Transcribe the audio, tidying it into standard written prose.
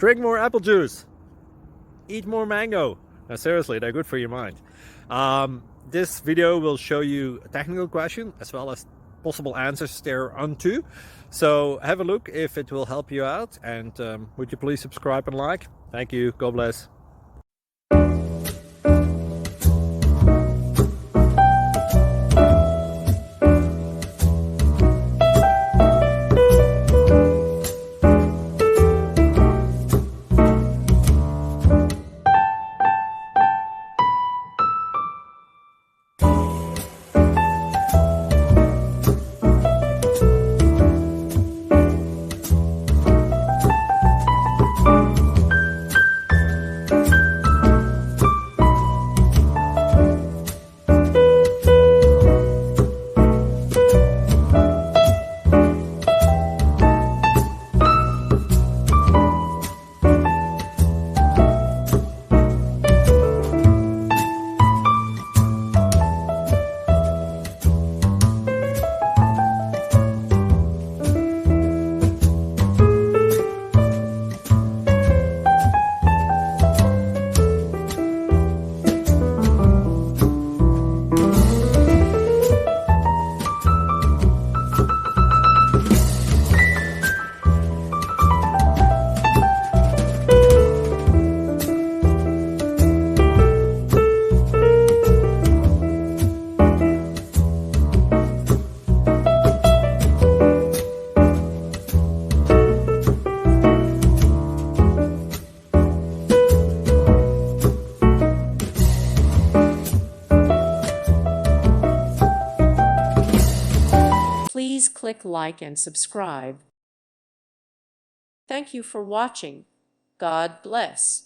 Drink more apple juice. Eat more mango. Now, seriously, they're good for your mind. This video will show you a technical question as well as possible answers thereunto. So have a look if it will help you out, and would you please subscribe and like? Thank you. God bless. Please click like and subscribe. Thank you for watching. God bless.